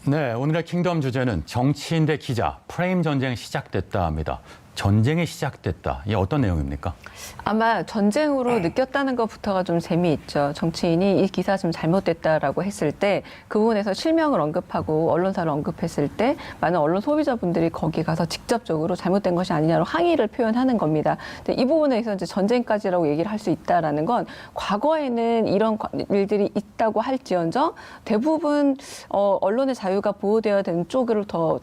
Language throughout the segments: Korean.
네, 오늘의 킹덤 주제는 정치인 대 기자, 프레임 전쟁 시작됐다 합니다. 전쟁이 시작됐다. 이게 어떤 내용입니까? 아마 전쟁으로 느꼈다는 것부터가 좀 재미있죠. 정치인이 이 기사 좀 잘못됐다라고 했을 때 그 부분에서 실명을 언급하고 언론사를 언급했을 때 많은 언론 소비자분들이 거기 가서 직접적으로 잘못된 것이 아니냐로 항의를 표현하는 겁니다. 근데 이 부분에서 이제 전쟁까지라고 얘기를 할 수 있다라는 건 과거에는 이런 일들이 있다고 할지언정 대부분 언론의 자유가 보호되어야 되는 쪽으로 더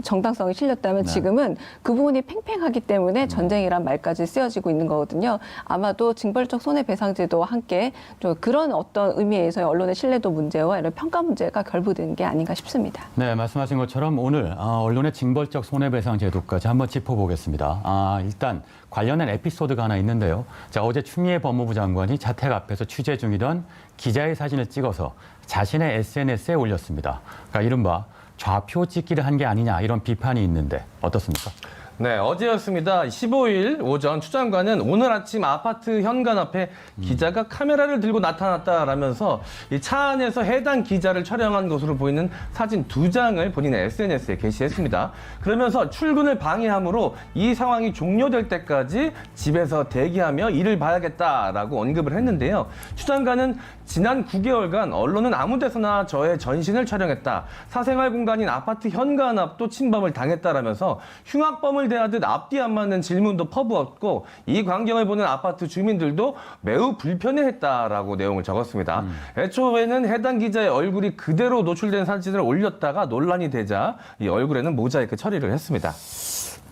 정당성이 실렸다면 네. 지금은 그 부분이 팽팽하기 때문에 전쟁이란 말까지 쓰여지고 있는 거거든요. 아마도 징벌적 손해배상제도와 함께 좀 그런 어떤 의미에서 언론의 신뢰도 문제와 이런 평가 문제가 결부된 게 아닌가 싶습니다. 네, 말씀하신 것처럼 오늘 언론의 징벌적 손해배상제도까지 한번 짚어보겠습니다. 일단 관련된 에피소드가 하나 있는데요. 자, 어제 추미애 법무부 장관이 자택 앞에서 취재 중이던 기자의 사진을 찍어서 자신의 SNS에 올렸습니다. 그러니까 이른바 좌표 찍기를 한 게 아니냐 이런 비판이 있는데 어떻습니까? 네, 어제였습니다. 15일 오전 추 장관은 오늘 아침 아파트 현관 앞에 기자가 카메라를 들고 나타났다라면서 이 차 안에서 해당 기자를 촬영한 것으로 보이는 사진 2장을 본인의 SNS에 게시했습니다. 그러면서 출근을 방해함으로 이 상황이 종료될 때까지 집에서 대기하며 일을 봐야겠다라고 언급을 했는데요. 추 장관은 지난 9개월간 언론은 아무 데서나 저의 전신을 촬영했다. 사생활 공간인 아파트 현관 앞도 침범을 당했다라면서 흉악범을 대하듯 앞뒤 안 맞는 질문도 퍼부었고 이 광경을 보는 아파트 주민들도 매우 불편해했다라고 내용을 적었습니다. 애초에는 해당 기자의 얼굴이 그대로 노출된 사진을 올렸다가 논란이 되자 이 얼굴에는 모자이크 처리를 했습니다.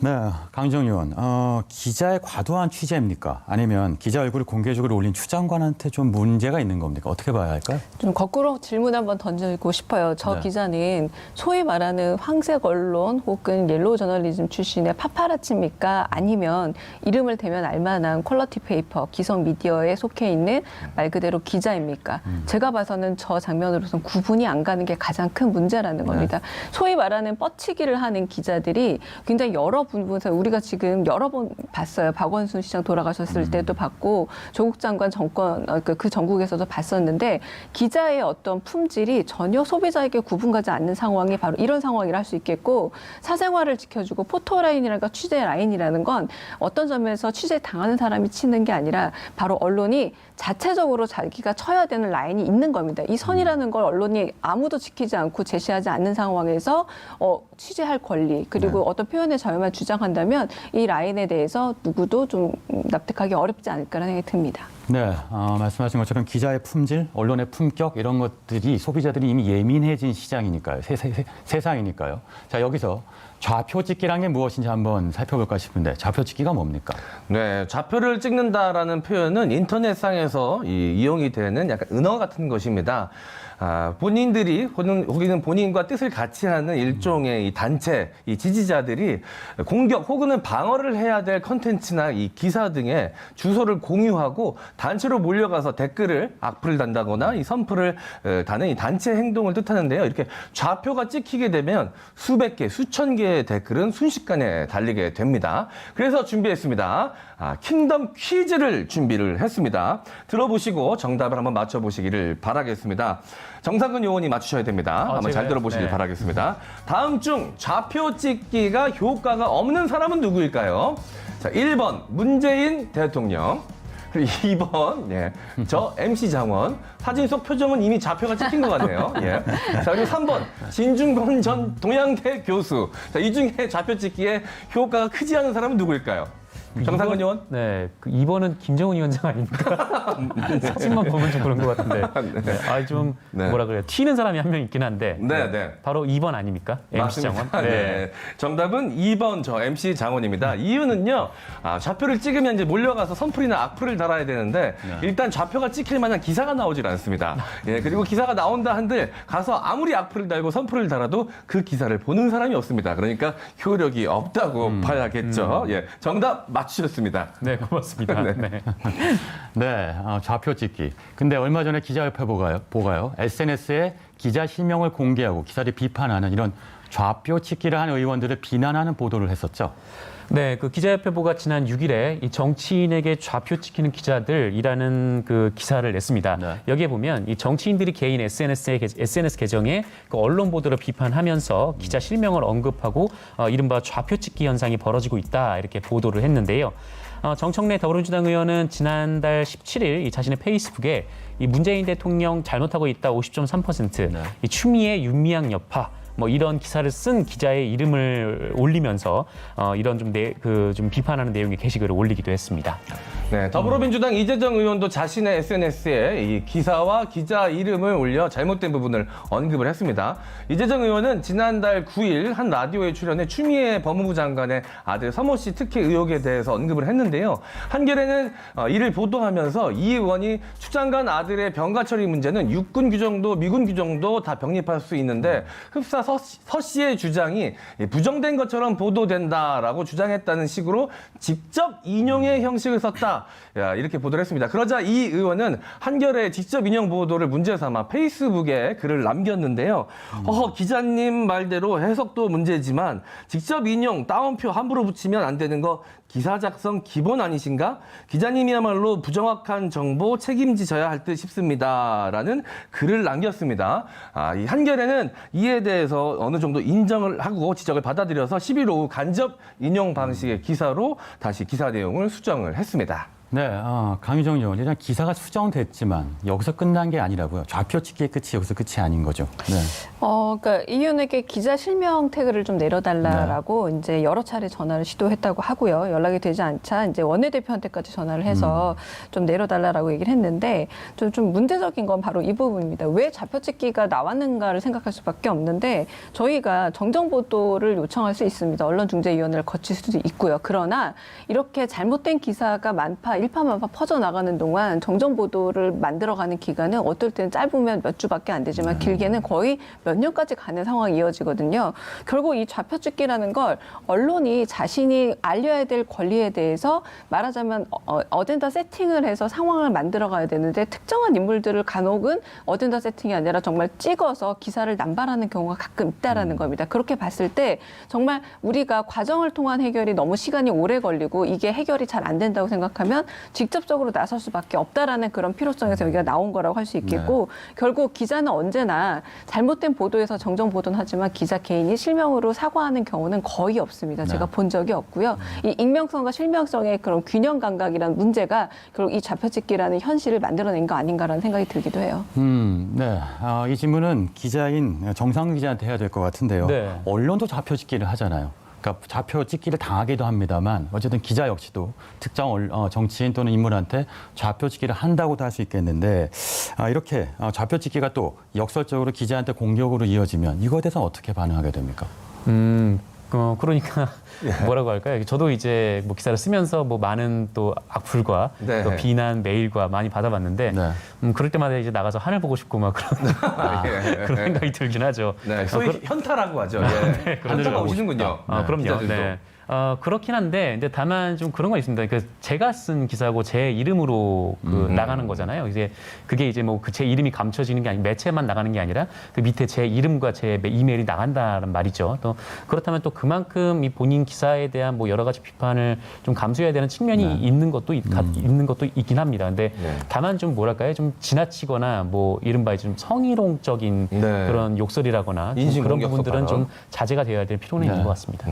네, 강정희 의원, 기자의 과도한 취재입니까? 아니면 기자 얼굴을 공개적으로 올린 추 장관한테 좀 문제가 있는 겁니까? 어떻게 봐야 할까요? 좀 거꾸로 질문 한번 던지고 싶어요. 저 네. 기자는 소위 말하는 황색 언론 혹은 옐로우 저널리즘 출신의 파파라치입니까? 아니면 이름을 대면 알만한 퀄러티 페이퍼, 기성 미디어에 속해 있는 말 그대로 기자입니까? 제가 봐서는 저 장면으로선 구분이 안 가는 게 가장 큰 문제라는 겁니다. 소위 말하는 뻗치기를 하는 기자들이 굉장히 여러 부분에서 우리가 지금 여러 번 봤어요. 박원순 시장 돌아가셨을 때도 봤고 조국 장관 정권 그 전국에서도 봤었는데 기자의 어떤 품질이 전혀 소비자에게 구분가지 않는 상황이 바로 이런 상황이라 할 수 있겠고 사생활을 지켜주고 포토라인이라든가 취재 라인이라는 건 어떤 점에서 취재 당하는 사람이 치는 게 아니라 바로 언론이 자체적으로 자기가 쳐야 되는 라인이 있는 겁니다. 이 선이라는 걸 언론이 아무도 지키지 않고 제시하지 않는 상황에서 취재할 권리 그리고 어떤 표현의 자유만 주장한다면 이 라인에 대해서 누구도 좀 납득하기 어렵지 않을까라는 생각이 듭니다. 네, 말씀하신 것처럼 기자의 품질, 언론의 품격 이런 것들이 소비자들이 이미 예민해진 시장이니까요. 세상이니까요. 자, 여기서 좌표 찍기란 게 무엇인지 한번 살펴볼까 싶은데 좌표 찍기가 뭡니까? 네, 좌표를 찍는다라는 표현은 인터넷상에서 이용이 되는 약간 은어 같은 것입니다. 본인들이 혹은 본인과 뜻을 같이 하는 일종의 이 단체, 이 지지자들이 공격 혹은 방어를 해야 될 컨텐츠나 이 기사 등의 주소를 공유하고 단체로 몰려가서 댓글을 악플을 단다거나 이 선플을 다는 이 단체 행동을 뜻하는데요. 이렇게 좌표가 찍히게 되면 수백 개, 수천 개의 댓글은 순식간에 달리게 됩니다. 그래서 준비했습니다. 킹덤 퀴즈를 준비를 했습니다. 들어보시고 정답을 한번 맞춰보시기를 바라겠습니다. 정상근 요원이 맞추셔야 됩니다. 한번 잘 들어보시길 바라겠습니다. 다음 중 좌표 찍기가 효과가 없는 사람은 누구일까요? 자, 1번 문재인 대통령. 2번, 저 MC 장원. 사진 속 표정은 이미 좌표가 찍힌 것 같네요. 자, 그리고 3번, 진중권 전 동양대 교수. 자, 이 중에 좌표 찍기에 효과가 크지 않은 사람은 누구일까요? 정상근 의원? 네, 2번은 김정은 위원장 아닙니까? 사진만 보면 좀 그런 것 같은데. 네. 아, 좀 네. 뭐라 그래요? 튀는 사람이 한 명 있긴 한데. 네, 네. 바로 2번 아닙니까? MC 장원. 맞습니다. 네. 정답은 2번 저 MC 장원입니다. 이유는요, 좌표를 찍으면 이제 몰려가서 선풀이나 악플을 달아야 되는데, 일단 좌표가 찍힐 만한 기사가 나오질 않습니다. 예, 그리고 기사가 나온다 한들 가서 아무리 악플을 달고 선풀을 달아도 그 기사를 보는 사람이 없습니다. 그러니까 효력이 없다고 봐야겠죠. 예, 정답 맞추셨습니다. 네, 고맙습니다. 네. 네. 네, 좌표 찍기. 근데 얼마 전에 기자협회 보가요. SNS에 기자 실명을 공개하고 기사를 비판하는 이런 좌표 찍기를 한 의원들을 비난하는 보도를 했었죠. 네, 그 기자협회보가 지난 6일에 이 정치인에게 좌표 찍히는 기자들이라는 그 기사를 냈습니다. 네. 여기에 보면 이 정치인들이 개인 SNS 계정에 그 언론 보도를 비판하면서 기자 실명을 언급하고 이른바 좌표 찍기 현상이 벌어지고 있다 이렇게 보도를 했는데요. 정청래 더불어민주당 의원은 지난달 17일 이 자신의 페이스북에 이 문재인 대통령 잘못하고 있다 50.3%, 네. 이 추미애 윤미향 여파 뭐 이런 기사를 쓴 기자의 이름을 올리면서 이런 좀 비판하는 내용의 게시글을 올리기도 했습니다. 네, 더불어민주당 이재정 의원도 자신의 SNS에 이 기사와 기자 이름을 올려 잘못된 부분을 언급을 했습니다. 이재정 의원은 지난달 9일 한 라디오에 출연해 추미애 법무부 장관의 아들 서모 씨 특혜 의혹에 대해서 언급을 했는데요. 한겨레는 이를 보도하면서 이 의원이 추 장관 아들의 병가 처리 문제는 육군 규정도 미군 규정도 다 병립할 수 있는데 흡사 서 씨의 주장이 부정된 것처럼 보도된다라고 주장했다는 식으로 직접 인용의 형식을 썼다. 이렇게 보도를 했습니다. 그러자 이 의원은 한겨레 직접 인용 보도를 문제 삼아 페이스북에 글을 남겼는데요. 기자님 말대로 해석도 문제지만 직접 인용, 따옴표 함부로 붙이면 안 되는 거 기사 작성 기본 아니신가? 기자님이야말로 부정확한 정보 책임지셔야 할 듯 싶습니다. 라는 글을 남겼습니다. 이 한겨레는 이에 대해서 어느 정도 인정을 하고 지적을 받아들여서 10일 오후 간접 인용 방식의 기사로 다시 기사 내용을 수정을 했습니다. 네, 강유정 의원, 일단 기사가 수정됐지만 여기서 끝난 게 아니라고요. 좌표 찍기의 끝이 여기서 끝이 아닌 거죠. 네. 그러니까 이 의원에게 기자 실명 태그를 좀 내려달라라고 이제 여러 차례 전화를 시도했다고 하고요. 연락이 되지 않자 이제 원내대표한테까지 전화를 해서 좀 내려달라라고 얘기를 했는데 좀 문제적인 건 바로 이 부분입니다. 왜 좌표 찍기가 나왔는가를 생각할 수밖에 없는데 저희가 정정 보도를 요청할 수 있습니다. 언론중재위원회를 거칠 수도 있고요. 그러나 이렇게 잘못된 기사가 일파만파 퍼져나가는 동안 정정 보도를 만들어가는 기간은 어떨 때는 짧으면 몇 주밖에 안 되지만 길게는 거의 몇 년까지 가는 상황이 이어지거든요. 결국 이 좌표 찍기라는 걸 언론이 자신이 알려야 될 권리에 대해서 말하자면 어젠다 세팅을 해서 상황을 만들어가야 되는데 특정한 인물들을 간혹은 어젠다 세팅이 아니라 정말 찍어서 기사를 남발하는 경우가 가끔 있다라는 겁니다. 그렇게 봤을 때 정말 우리가 과정을 통한 해결이 너무 시간이 오래 걸리고 이게 해결이 잘 안 된다고 생각하면 직접적으로 나설 수밖에 없다라는 그런 필요성에서 여기가 나온 거라고 할 수 있겠고 결국 기자는 언제나 잘못된 보도에서 정정 보도는 하지만 기자 개인이 실명으로 사과하는 경우는 거의 없습니다. 제가 본 적이 없고요. 이 익명성과 실명성의 그런 균형 감각이라는 문제가 결국 이 좌표찍기라는 현실을 만들어낸 거 아닌가라는 생각이 들기도 해요. 네. 이 질문은 기자인 정상근 기자한테 해야 될 것 같은데요. 네. 언론도 좌표 찍기를 하잖아요. 그러니까 좌표 찍기를 당하기도 합니다만 어쨌든 기자 역시도 특정 정치인 또는 인물한테 좌표 찍기를 한다고도 할 수 있겠는데 이렇게 좌표 찍기가 또 역설적으로 기자한테 공격으로 이어지면 이거에 대해서 어떻게 반응하게 됩니까? 그러니까 뭐라고 할까요? 저도 이제 뭐 기사를 쓰면서 뭐 많은 또 악플과 네. 또 비난 메일과 많이 받아봤는데 네. 그럴 때마다 이제 나가서 하늘 보고 싶고 막 그런 생각이 들긴 하죠. 네, 소위 현타라고 하죠. 예. 현타가 오시는군요. 그럼요. 기자들도. 네. 그렇긴 한데, 근데 다만 좀 그런 건 있습니다. 그 제가 쓴 기사고 제 이름으로 나가는 거잖아요. 이제 그게 이제 뭐 제 이름이 감춰지는 게 아니고 매체만 나가는 게 아니라 그 밑에 제 이름과 제 이메일이 나간다는 말이죠. 또 그렇다면 또 그만큼 이 본인 기사에 대한 뭐 여러 가지 비판을 좀 감수해야 되는 측면이 있는 것도 있는 것도 있긴 합니다. 근데 다만 좀 뭐랄까요? 좀 지나치거나 뭐 이른바 좀 성희롱적인 그런 욕설이라거나 좀 그런 부분들은 좀 자제가 되어야 될 필요는 있는 것 같습니다.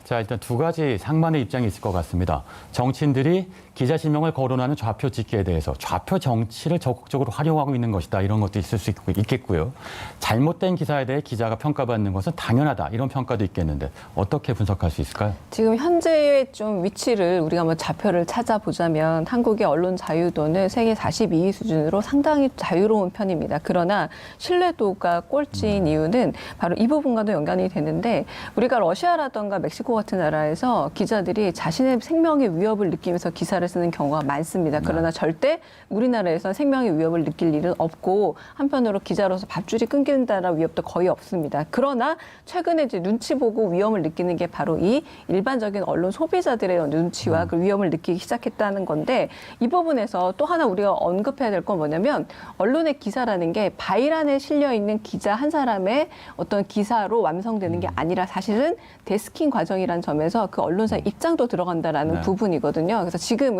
자, 일단 두 가지 상반의 입장이 있을 것 같습니다. 정치인들이 기자 지명을 거론하는 좌표 찍기에 대해서 좌표 정치를 적극적으로 활용하고 있는 것이다. 이런 것도 있을 수 있겠고요. 잘못된 기사에 대해 기자가 평가받는 것은 당연하다. 이런 평가도 있겠는데 어떻게 분석할 수 있을까요? 지금 현재의 좀 위치를 우리가 한번 좌표를 찾아보자면 한국의 언론 자유도는 세계 42위 수준으로 상당히 자유로운 편입니다. 그러나 신뢰도가 꼴찌인 이유는 바로 이 부분과도 연관이 되는데 우리가 러시아라던가 멕시코 같은 나라에서 기자들이 자신의 생명의 위협을 느끼면서 기사를 쓰는 경우가 많습니다. 그러나 절대 우리나라에서 생명의 위협을 느낄 일은 없고 한편으로 기자로서 밥줄이 끊긴다라는 위협도 거의 없습니다. 그러나 최근에 이제 눈치 보고 위험을 느끼는 게 바로 이 일반적인 언론 소비자들의 눈치와 그 위험을 느끼기 시작했다는 건데 이 부분에서 또 하나 우리가 언급해야 될 건 뭐냐면 언론의 기사라는 게 바일 안에 실려 있는 기자 한 사람의 어떤 기사로 완성되는 게 아니라 사실은 데스킹 과정이라는 점에서 그 언론사의 입장도 들어간다라는 네. 부분이거든요. 그래서 지금은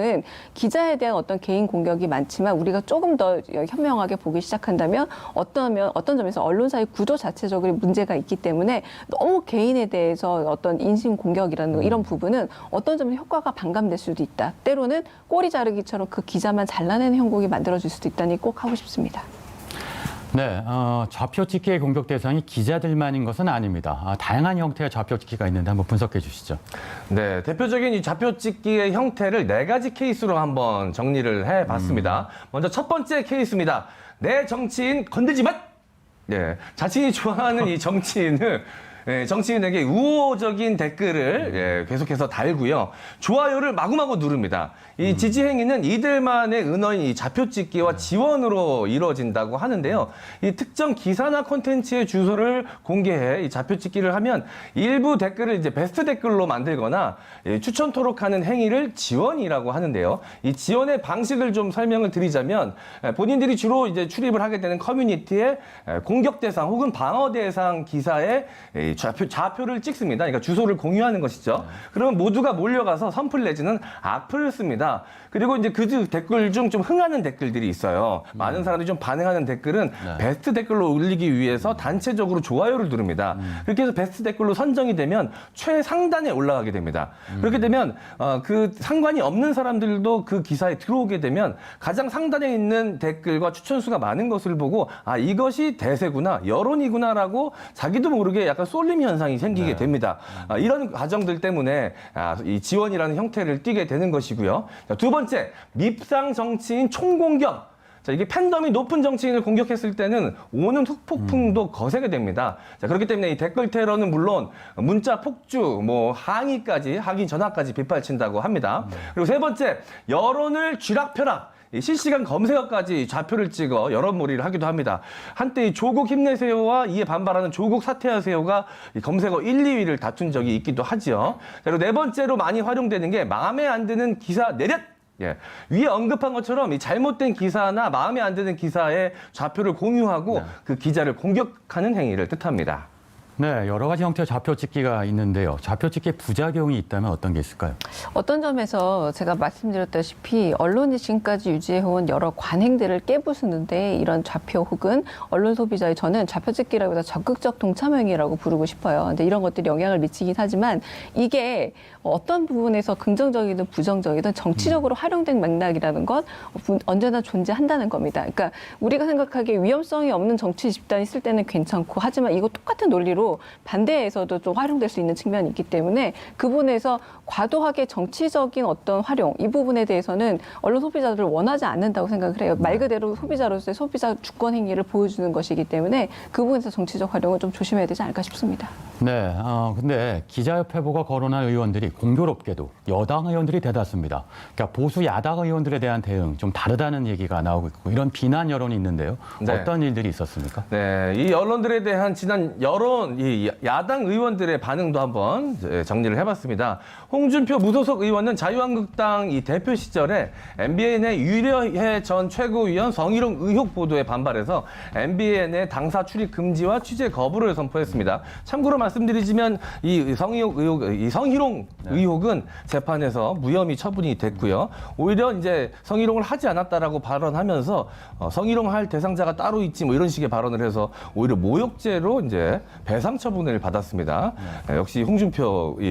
기자에 대한 어떤 개인 공격이 많지만 우리가 조금 더 현명하게 보기 시작한다면 어떤 점에서 언론사의 구조 자체적으로 문제가 있기 때문에 너무 개인에 대해서 어떤 인신 공격이라는 이런 부분은 어떤 점에서 효과가 반감될 수도 있다. 때로는 꼬리 자르기처럼 그 기자만 잘라내는 형국이 만들어질 수도 있다니 꼭 하고 싶습니다. 네, 좌표 찍기의 공격 대상이 기자들만인 것은 아닙니다. 다양한 형태의 좌표 찍기가 있는데 한번 분석해 주시죠. 네, 대표적인 이 좌표 찍기의 형태를 4가지 케이스로 한번 정리를 해봤습니다. 먼저 첫 번째 케이스입니다. 내 정치인 건들지 마! 네, 자신이 좋아하는 이 정치인을 정치인에게 우호적인 댓글을 계속해서 달고요. 좋아요를 마구마구 누릅니다. 이 지지 행위는 이들만의 은어인 이 좌표 찍기와 지원으로 이루어진다고 하는데요. 이 특정 기사나 콘텐츠의 주소를 공개해 이 좌표 찍기를 하면 일부 댓글을 이제 베스트 댓글로 만들거나 추천 토록하는 행위를 지원이라고 하는데요. 이 지원의 방식을 좀 설명을 드리자면 본인들이 주로 이제 출입을 하게 되는 커뮤니티의 공격 대상 혹은 방어 대상 기사에 좌표를 찍습니다. 그러니까 주소를 공유하는 것이죠. 그러면 모두가 몰려가서 선플 내지는 악플을 씁니다. 그리고 이제 그 댓글 중 좀 흥하는 댓글들이 있어요. 많은 사람들이 좀 반응하는 댓글은 베스트 댓글로 올리기 위해서 단체적으로 좋아요를 누릅니다. 그렇게 해서 베스트 댓글로 선정이 되면 최상단에 올라가게 됩니다. 그렇게 되면 그 상관이 없는 사람들도 그 기사에 들어오게 되면 가장 상단에 있는 댓글과 추천수가 많은 것을 보고 아 이것이 대세구나 여론이구나라고 자기도 모르게 약간 쏠림 현상이 생기게 됩니다. 이런 과정들 때문에 이 지원이라는 형태를 띠게 되는 것이고요. 자, 두 번째, 밉상 정치인 총공격. 자, 이게 팬덤이 높은 정치인을 공격했을 때는 오는 후폭풍도 거세게 됩니다. 자, 그렇기 때문에 이 댓글 테러는 물론 문자 폭주, 항의까지, 항의 전화까지 빗발친다고 합니다. 그리고 세 번째, 여론을 쥐락펴락. 이 실시간 검색어까지 좌표를 찍어 여론몰이를 하기도 합니다. 한때 이 조국 힘내세요와 이에 반발하는 조국 사퇴하세요가 이 검색어 1, 2위를 다툰 적이 있기도 하지요. 그리고 네 번째로 많이 활용되는 게 마음에 안 드는 기사 내렸! 위에 언급한 것처럼 이 잘못된 기사나 마음에 안 드는 기사의 좌표를 공유하고 그 기자를 공격하는 행위를 뜻합니다. 네, 여러 가지 형태의 좌표 찍기가 있는데요. 좌표 찍기에 부작용이 있다면 어떤 게 있을까요? 어떤 점에서 제가 말씀드렸다시피 언론이 지금까지 유지해온 여러 관행들을 깨부수는데 이런 좌표 혹은 언론 소비자의 저는 좌표 찍기라기보다 적극적 동참행위라고 부르고 싶어요. 근데 이런 것들이 영향을 미치긴 하지만 이게 어떤 부분에서 긍정적이든 부정적이든 정치적으로 활용된 맥락이라는 건 언제나 존재한다는 겁니다. 그러니까 우리가 생각하기에 위험성이 없는 정치 집단이 있을 때는 괜찮고 하지만 이거 똑같은 논리로 반대에서도 좀 활용될 수 있는 측면이 있기 때문에 그 부분에서 과도하게 정치적인 어떤 활용 이 부분에 대해서는 언론 소비자들을 원하지 않는다고 생각을 해요. 말 그대로 소비자로서의 소비자 주권 행위를 보여주는 것이기 때문에 그 부분에서 정치적 활용을 좀 조심해야 되지 않을까 싶습니다. 네, 근데 기자협회보가 거론한 의원들이 공교롭게도 여당 의원들이 대다수입니다. 그러니까 보수 야당 의원들에 대한 대응 좀 다르다는 얘기가 나오고 있고 이런 비난 여론이 있는데요. 네. 어떤 일들이 있었습니까? 네, 이 언론들에 대한 지난 여론, 이 야당 의원들의 반응도 한번 정리를 해봤습니다. 홍준표 무소속 의원은 자유한국당 이 대표 시절에 MBN의 유려해 전 최고위원 성희롱 의혹 보도에 반발해서 MBN의 당사 출입 금지와 취재 거부를 선포했습니다. 참고로 말씀드리자면 이 성희롱 의혹은 재판에서 무혐의 처분이 됐고요. 오히려 이제 성희롱을 하지 않았다라고 발언하면서 성희롱할 대상자가 따로 있지 뭐 이런 식의 발언을 해서 오히려 모욕죄로 이제 배상 처분을 받았습니다. 역시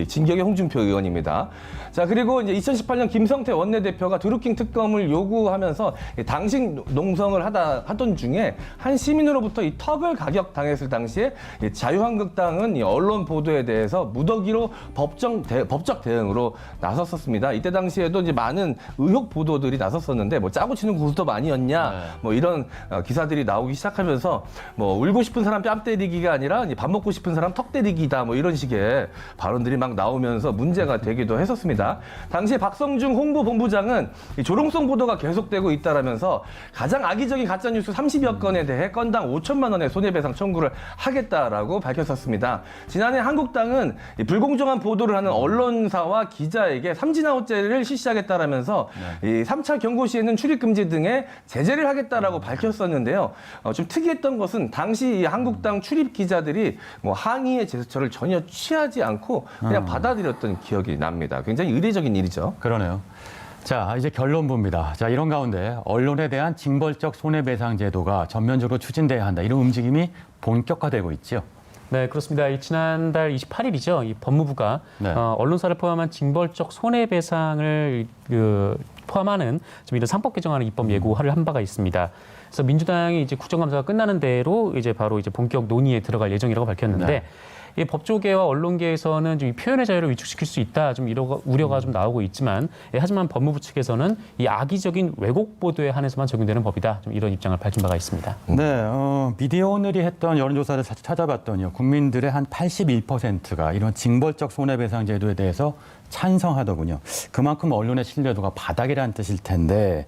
진격의 홍준표 의원입니다. 자, 그리고 이제 2018년 김성태 원내대표가 드루킹 특검을 요구하면서 당식 농성을 하던 중에 한 시민으로부터 이 턱을 가격당했을 당시에 이 자유한국당은 이 언론 보도에 대해서 무더기로 법적 대응으로 나섰었습니다. 이때 당시에도 이제 많은 의혹 보도들이 나섰었는데 뭐 짜고 치는 고스톱 아니었냐 뭐 이런 기사들이 나오기 시작하면서 뭐 울고 싶은 사람 뺨 때리기가 아니라 이제 밥 먹고 싶은 사람 턱 때리기다 뭐 이런 식의 발언들이 막 나오면서 문제가 되기도 했었습니다. 당시 박성중 홍보본부장은 이 조롱성 보도가 계속되고 있다라면서 가장 악의적인 가짜뉴스 30여 건에 대해 건당 5천만 원의 손해배상 청구를 하겠다라고 밝혔었습니다. 지난해 한국당은 이 불공정한 보도를 하는 언론사와 기자에게 삼진아웃제를 실시하겠다라면서 이 3차 경고 시에는 출입 금지 등의 제재를 하겠다라고 밝혔었는데요. 좀 특이했던 것은 당시 이 한국당 출입 기자들이 뭐 항의의 제스처를 전혀 취하지 않고 그냥 받아들였던 기억이 납니다. 굉장히 의례적인 일이죠. 그러네요. 자, 이제 결론부입니다. 자, 이런 가운데 언론에 대한 징벌적 손해배상 제도가 전면적으로 추진돼야 한다. 이런 움직임이 본격화되고 있죠. 네, 그렇습니다. 지난달 28일이죠. 이 법무부가 네. 언론사를 포함한 징벌적 손해배상을 포함하는 좀 이런 상법 개정안을 입법 예고를 한 바가 있습니다. 그래서 민주당이 이제 국정감사가 끝나는 대로 이제 바로 이제 본격 논의에 들어갈 예정이라고 밝혔는데. 네. 이 법조계와 언론계에서는 좀 이 표현의 자유를 위축시킬 수 있다, 좀 우려가 좀 나오고 있지만, 하지만 법무부 측에서는 이 악의적인 왜곡 보도에 한해서만 적용되는 법이다, 좀 이런 입장을 밝힌 바가 있습니다. 네, 미디어 오늘이 했던 여론조사를 찾아봤더니요, 국민들의 한 81%가 이런 징벌적 손해배상 제도에 대해서 찬성하더군요. 그만큼 언론의 신뢰도가 바닥이라는 뜻일 텐데,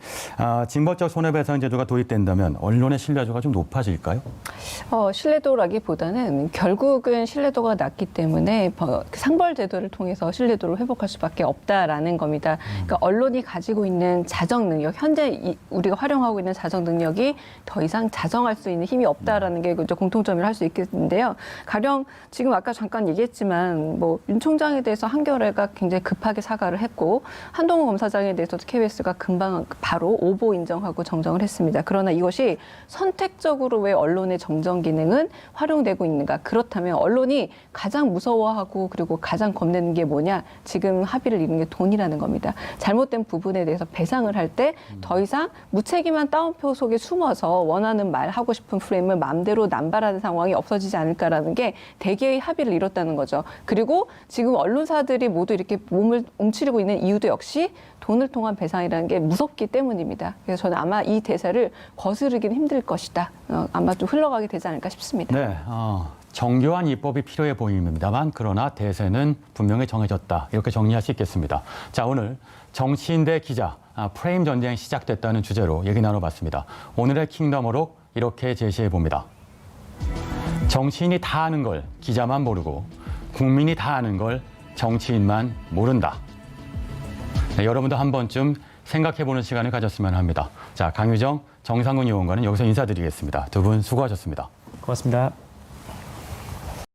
징벌적 손해배상 제도가 도입된다면 언론의 신뢰도가 좀 높아질까요? 신뢰도라기보다는 결국은 신뢰도가 낮기 때문에 상벌 제도를 통해서 신뢰도를 회복할 수밖에 없다라는 겁니다. 그러니까 언론이 가지고 있는 자정 능력, 현재 우리가 활용하고 있는 자정 능력이 더 이상 자정할 수 있는 힘이 없다라는 게 공통점을 할 수 있겠는데요. 가령 지금 아까 잠깐 얘기했지만 뭐 윤 총장에 대해서 한겨레가 굉장히 급하게 사과를 했고 한동훈 검사장에 대해서도 KBS가 금방 바로 오보 인정하고 정정을 했습니다. 그러나 이것이 선택적으로 왜 언론의 정정 기능은 활용되고 있는가? 그렇다면 언론이 가장 무서워하고 그리고 가장 겁내는 게 뭐냐? 지금 합의를 이룬 게 돈이라는 겁니다. 잘못된 부분에 대해서 배상을 할 때 더 이상 무책임한 따옴표 속에 숨어서 원하는 말 하고 싶은 프레임을 마음대로 남발하는 상황이 없어지지 않을까라는 게 대개의 합의를 이뤘다는 거죠. 그리고 지금 언론사들이 모두 이렇게 몸을 움츠리고 있는 이유도 역시 돈을 통한 배상이라는 게 무섭기 때문입니다. 그래서 저는 아마 이 대세를 거스르기는 힘들 것이다. 아마 좀 흘러가게 되지 않을까 싶습니다. 네, 정교한 입법이 필요해 보입니다만 그러나 대세는 분명히 정해졌다. 이렇게 정리할 수 있겠습니다. 자, 오늘 정치인 대 기자, 프레임 전쟁이 시작됐다는 주제로 얘기 나눠봤습니다. 오늘의 킹덤으로 이렇게 제시해 봅니다. 정치인이 다 아는 걸 기자만 모르고 국민이 다 아는 걸 정치인만 모른다. 네, 여러분도 한 번쯤 생각해보는 시간을 가졌으면 합니다. 자, 강유정, 정상근 의원과는 여기서 인사드리겠습니다. 두 분 수고하셨습니다. 고맙습니다.